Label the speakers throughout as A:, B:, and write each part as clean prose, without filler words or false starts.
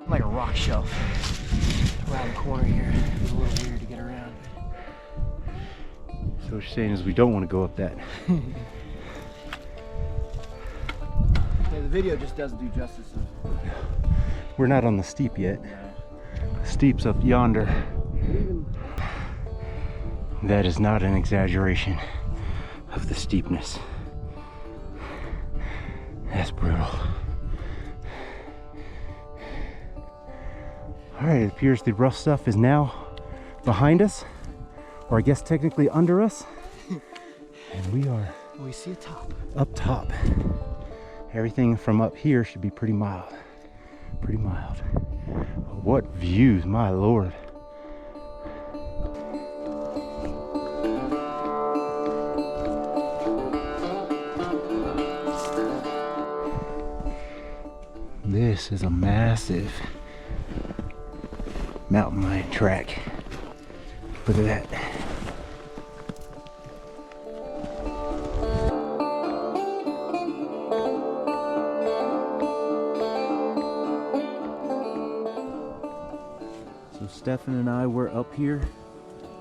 A: Like a rock shelf around the corner here. It's a little weird to get around.
B: So what you're saying is we don't want to go up that.
A: Yeah, the video just doesn't do justice.
B: We're not on the steep yet. The steep's up yonder. That is not an exaggeration of the steepness. That's brutal. Alright, it appears the rough stuff is now behind us, or I guess technically under us. And
A: we see a top.
B: Up top. Everything from up here should be pretty mild. Pretty mild. What views, my lord. This is a massive mountain lion track. Look at that. So Stefan and I, we're up here.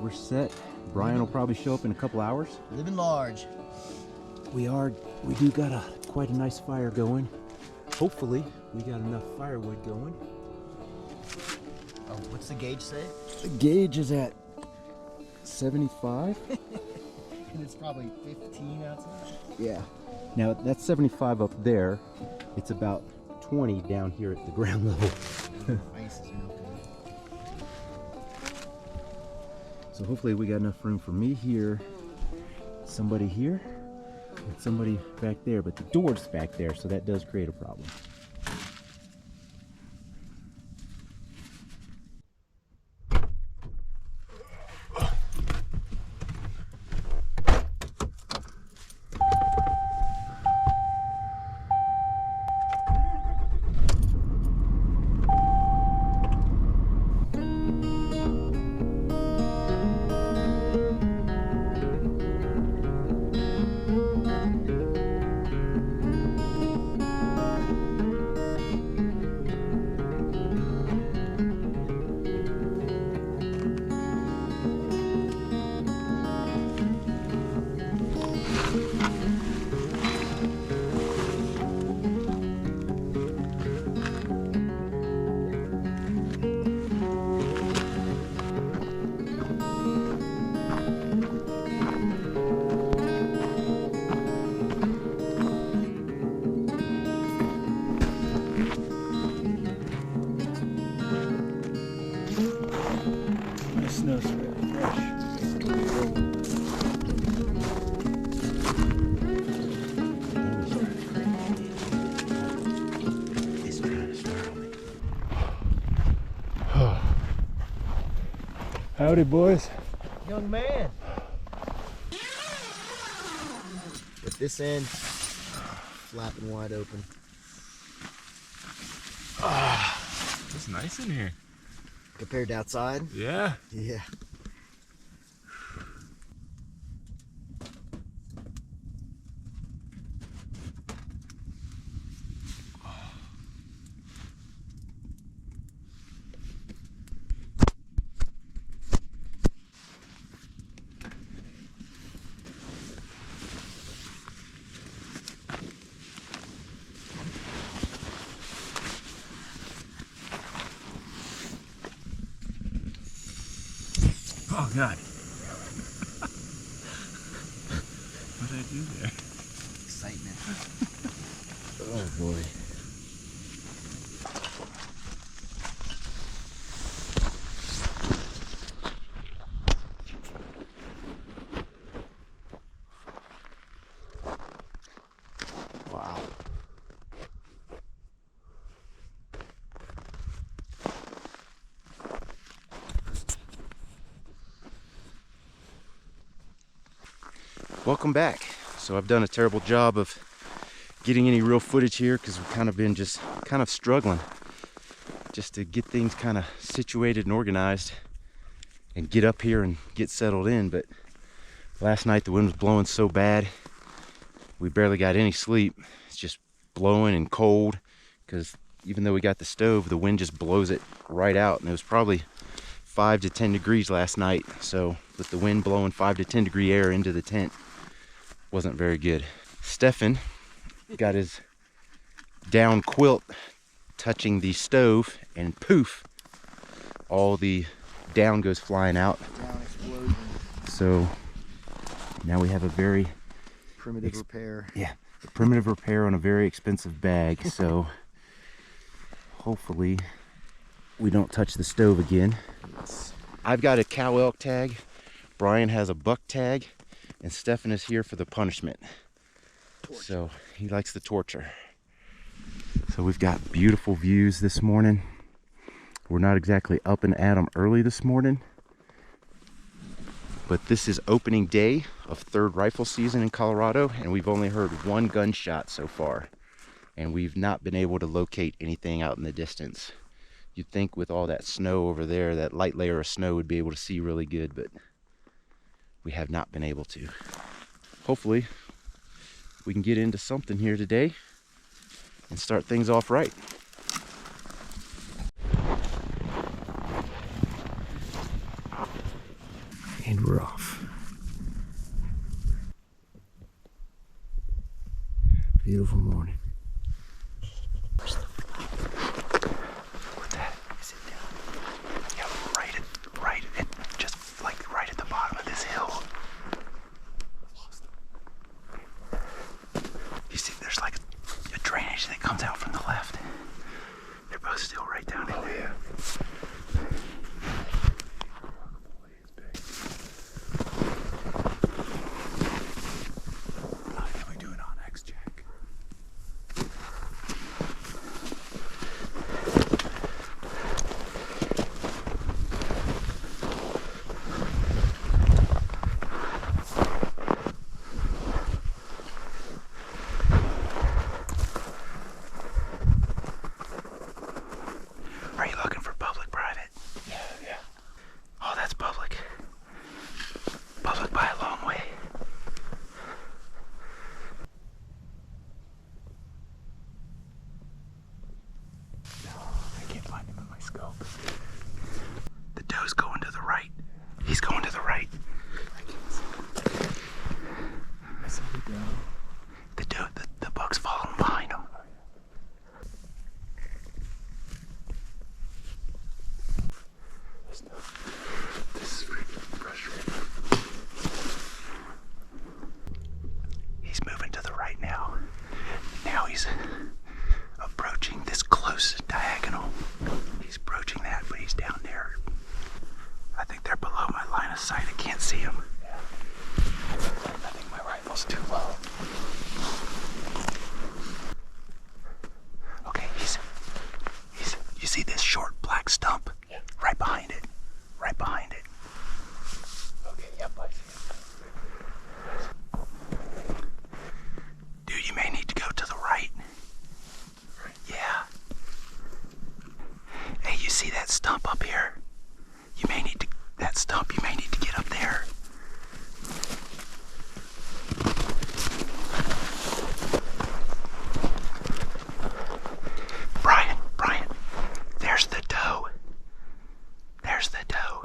B: We're set. Brian will probably show up in a couple hours.
A: Living large.
B: We do got quite a nice fire going. Hopefully we got enough firewood going.
A: Oh, what's the gauge say?
B: The gauge is at 75.
A: And it's probably 15 outside.
B: Yeah. Now that's 75 up there. It's about 20 down here at the ground level.
A: Ice is melting.
B: So hopefully we got enough room for me here, somebody here, and somebody back there. But the door's back there, so that does create a problem.
A: Snow's really fresh.
B: It's trying to startle me. Howdy, boys.
A: Young man. With this end flapping wide open.
C: It's nice in here.
A: Compared to outside?
C: Yeah.
A: Yeah.
C: Oh God. What did I do there?
A: Excitement. Oh boy.
B: Welcome back. So I've done a terrible job of getting any real footage here because we've kind of been just kind of struggling just to get things kind of situated and organized and get up here and get settled in. But last night the wind was blowing so bad we barely got any sleep. It's just blowing and cold because even though we got the stove, the wind just blows it right out, and it was probably 5 to 10 degrees last night. So with the wind blowing 5 to 10 degree air into the tent, wasn't very good. Stefan got his down quilt touching the stove, and poof, all the down goes flying out.
A: Down explosion.
B: So now we have a very
A: Primitive repair.
B: Yeah, a primitive repair on a very expensive bag. So hopefully we don't touch the stove again. I've got a cow elk tag, Brian has a buck tag, and Stefan is here for the punishment. Torture. So he likes the torture. So we've got beautiful views this morning. We're not exactly up and at 'em early this morning, but this is opening day of third rifle season in Colorado, and we've only heard one gunshot so far, and we've not been able to locate anything out in the distance. You'd think with all that snow over there, that light layer of snow would be able to see really good, but we have not been able to. Hopefully we can get into something here today and start things off right. And we're off. Beautiful morning. Where's that? Sit down. Yeah, right at just like right at the bottom of this hill. You see, there's like a drainage that comes out from the left. They're both still right down in there. Can we do it on X-Jack? Are you looking for public-private? Yeah. Oh, that's public. Public by a long way. No, I can't find him in my scope. The doe's going to the right. He's going to the right. I can't see. I see the doe. The doe, the buck's following behind him. This is freaking frustrating. He's moving to the right now. Now he's approaching this close diagonal. He's approaching that, but he's down there. I think they're below my line of sight. I can't see him. Yeah. I think my rifle's too low. Okay, you see this short black stump? Yeah. Right behind it. Right behind it. Okay, yep, I see it. Dude, you may need to go to the right. Right. Yeah. Hey, you see that stump up here? You may need to get up there. Brian, there's the doe. There's the doe.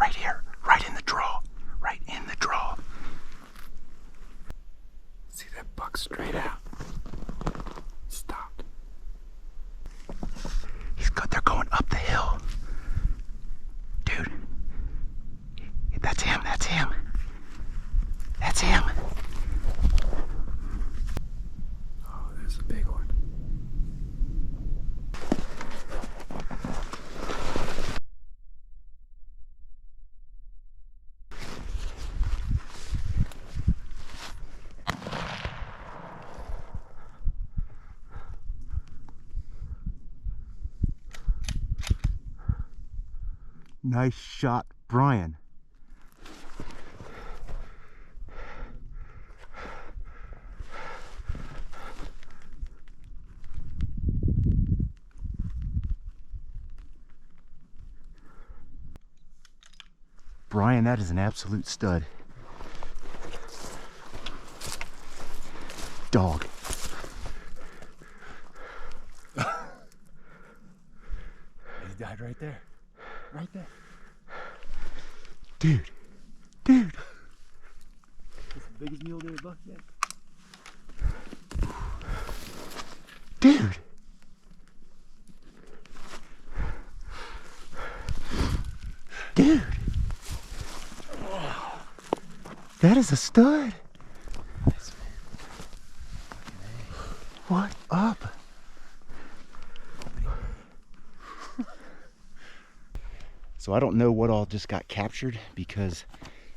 B: Right here, right in the draw, right in the draw. See that buck straight out. Stopped. He's good. They're going up the hill. Dude. That's him. That's him. That's him.
A: Oh, there's a big one.
B: Nice shot, Brian. Brian, that is an absolute stud. Dog.
C: He died right there. Right there.
B: Dude. Dude.
A: That's the biggest mule deer buck yet.
B: Dude. Dude. That is a stud.
A: Nice, man.
B: What up? So I don't know what all just got captured because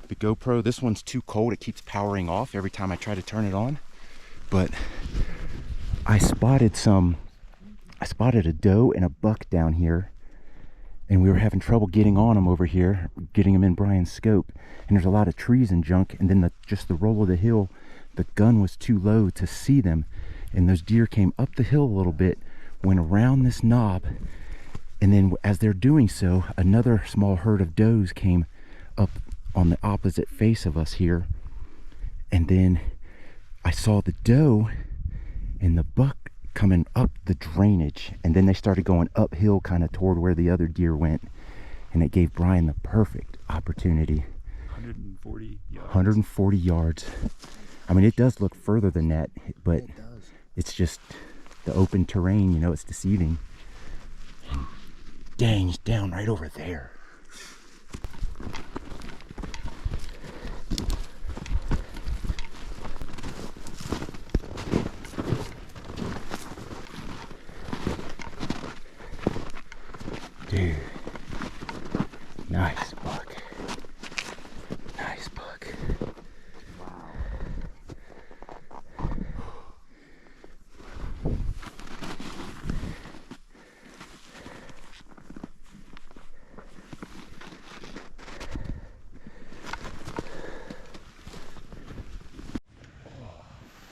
B: the GoPro, this one's too cold. It keeps powering off every time I try to turn it on. But I spotted a doe and a buck down here, and we were having trouble getting on them over here, getting them in Brian's scope. And there's a lot of trees and junk, and then just the roll of the hill, the gun was too low to see them. And those deer came up the hill a little bit, went around this knob, and then as they're doing so, another small herd of does came up on the opposite face of us here. And then I saw the doe and the buck coming up the drainage, and then they started going uphill kind of toward where the other deer went, and it gave Brian the perfect opportunity.
C: 140 yards.
B: 140 yards. I mean, it does look further than that, but
A: It does.
B: it's just the open terrain, you know, it's deceiving. And dang, he's down right over there. Dude, nice buck. Nice buck.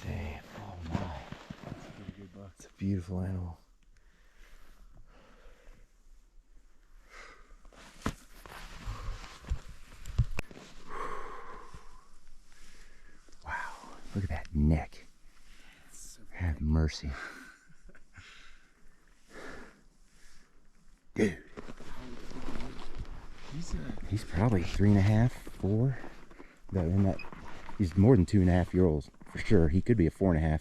B: Damn, oh my.
C: That's a pretty good buck.
A: It's a beautiful animal.
B: Wow, look at that neck. Have mercy. Dude. He's probably 3.5, 4. He's more than 2.5-year-olds for sure. He could be a 4.5.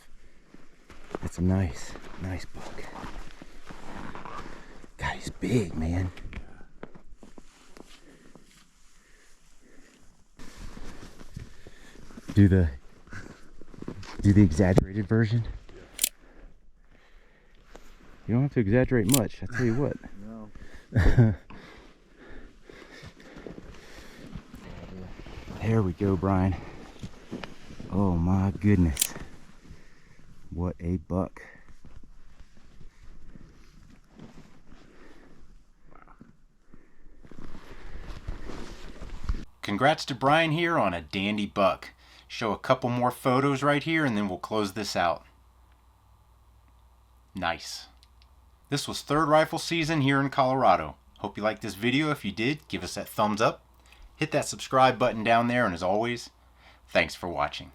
B: That's a nice buck. God, he's big, man. Do the exaggerated version. You don't have to exaggerate much, I tell you what.
A: No.
B: There we go, Brian. Oh my goodness. What a buck. Congrats to Brian here on a dandy buck. Show a couple more photos right here and then we'll close this out. Nice. This was third rifle season here in Colorado. Hope you liked this video. If you did, give us that thumbs up. Hit that subscribe button down there, and as always, thanks for watching.